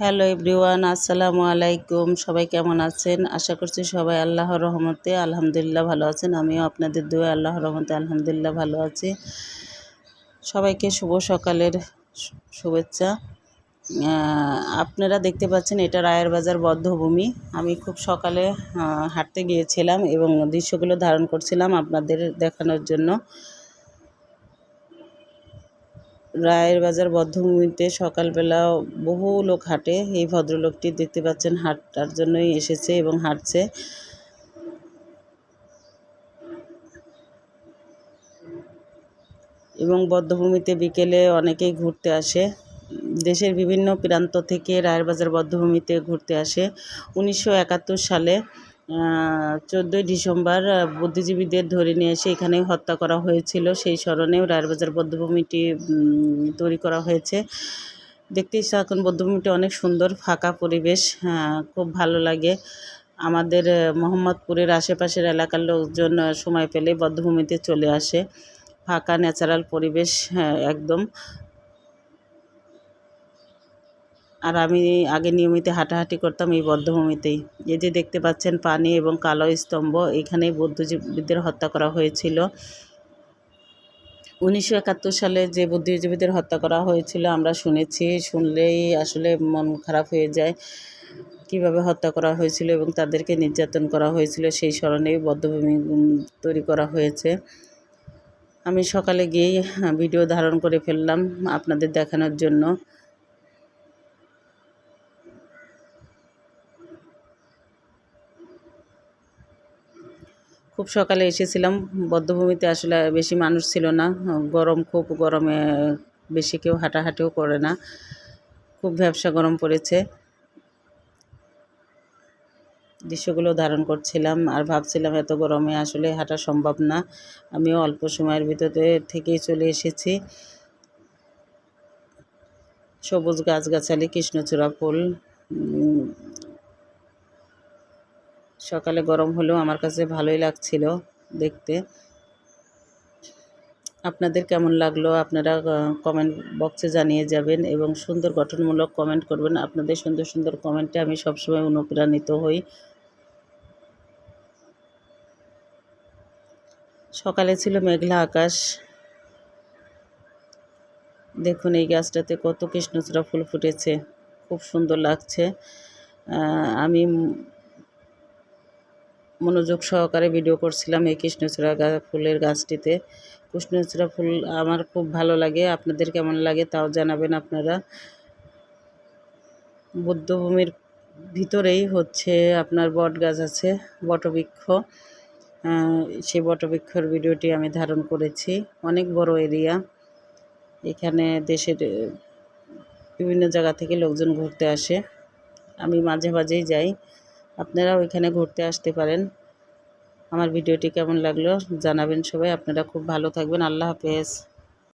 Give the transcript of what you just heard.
Hello everyone, আসসালামু আলাইকুম। সবাই কেমন আছেন? আশা করছি সবাই আল্লাহর রহমতে আলহামদুলিল্লাহ ভালো আছেন। আমিও আপনাদের দোয়ায় আল্লাহর রহমতে আলহামদুলিল্লাহ ভালো আছি। সবাইকে শুভ সকালের শুভেচ্ছা। আপনারা দেখতে পাচ্ছেন এটা রায়ের বাজার বধ্যভূমি। আমি খুব সকালে হাঁটতে গিয়েছিলাম এবং দৃশ্যগুলো ধারণ করছিলাম আপনাদের দেখানোর জন্য। রায়ের বাজার বধ্যভূমিতে সকালবেলা বহু লোক হাঁটে। এই ভদ্রলোকটি দেখতে পাচ্ছেন হাঁটার জন্যই এসেছে এবং হাঁটছে। এবং বধ্যভূমিতে বিকেলে অনেকেই ঘুরতে আসে। দেশের বিভিন্ন প্রান্ত থেকে রায়ের বাজার বধ্যভূমিতে ঘুরতে আসে। 1971 সালে 14ই ডিসেম্বর বুদ্ধিজীবীদের ধরে নিয়ে এসে এখানেই হত্যা করা হয়েছিল। সেই স্মরণেও রায়ের বাজার বধ্যভূমিটি তৈরি করা হয়েছে। দেখতেই এখন বধ্যভূমিটি অনেক সুন্দর, ফাঁকা পরিবেশ, খুব ভালো লাগে। আমাদের মোহাম্মদপুরের আশেপাশের এলাকার লোকজন সময় পেলে বধ্যভূমিতে চলে আসে। ফাঁকা ন্যাচারাল পরিবেশ, একদম। আর আমি আগে নিয়মিত হাঁটাহাঁটি করতাম এই বধ্যভূমিতেই। এই যে দেখতে পাচ্ছেন পানি এবং কালো স্তম্ভ, এখানেই বুদ্ধিজীবীদের হত্যা করা হয়েছিল। 1971 সালে যে বুদ্ধিজীবীদের হত্যা করা হয়েছিল আমরা শুনেছি, শুনলেই আসলে মন খারাপ হয়ে যায়। কীভাবে হত্যা করা হয়েছিল এবং তাদেরকে নির্যাতন করা হয়েছিল সেই স্মরণেই বধ্যভূমি তৈরি করা হয়েছে। আমি সকালে গিয়েই ভিডিও ধারণ করে ফেললাম আপনাদের দেখানোর জন্য। খুব সকালে এসেছিলাম বধ্যভূমিতে, আসলে বেশি মানুষ ছিল না, গরম, খুব গরমে বেশি কেউ হাঁটাহাঁটিও করে না, খুব ভ্যাপসা গরম পড়েছে। দৃশ্যগুলো ধারণ করছিলাম আর ভাবছিলাম এত গরমে আসলে হাঁটা সম্ভব না। আমিও অল্প সময়ের ভিতরে থেকেই চলে এসেছি। সবুজ গাছগাছালি, কৃষ্ণচূড়া ফুল। সকালে গরম হলেও আমার কাছে ভালোই লাগছিল দেখতে। আপনাদের কেমন লাগলো আপনারা কমেন্ট বক্সে জানিয়ে যাবেন এবং সুন্দর গঠনমূলক কমেন্ট করবেন। আপনাদের সুন্দর সুন্দর কমেন্টে আমি সবসময় অনুপ্রাণিত হই। সকালে ছিল মেঘলা আকাশ। দেখুন এই গাছটাতে কত কৃষ্ণচূড়া ফুল ফুটেছে, খুব সুন্দর লাগছে। আমি মনোযোগ সহকারে ভিডিও করছিলাম এই কৃষ্ণচূড়া ফুলের গাছটিতে। কৃষ্ণচূড়া ফুল আমার খুব ভালো লাগে, আপনাদের কেমন লাগে তাও জানাবেন আপনারা। বধ্যভূমির ভিতরেই হচ্ছে আপনার বট গাছ আছে, বটবৃক্ষ। সেই বটবৃক্ষর ভিডিওটি আমি ধারণ করেছি। অনেক বড় এরিয়া, এখানে দেশের বিভিন্ন জায়গা থেকে লোকজন ঘুরতে আসে। আমি মাঝে মাঝেই যাই, আপনারাও এখানে ঘুরতে আসতে পারেন। আমার ভিডিওটি কেমন লাগলো জানাবেন সবাই। আপনারা খুব ভালো থাকবেন। আল্লাহ হাফেজ।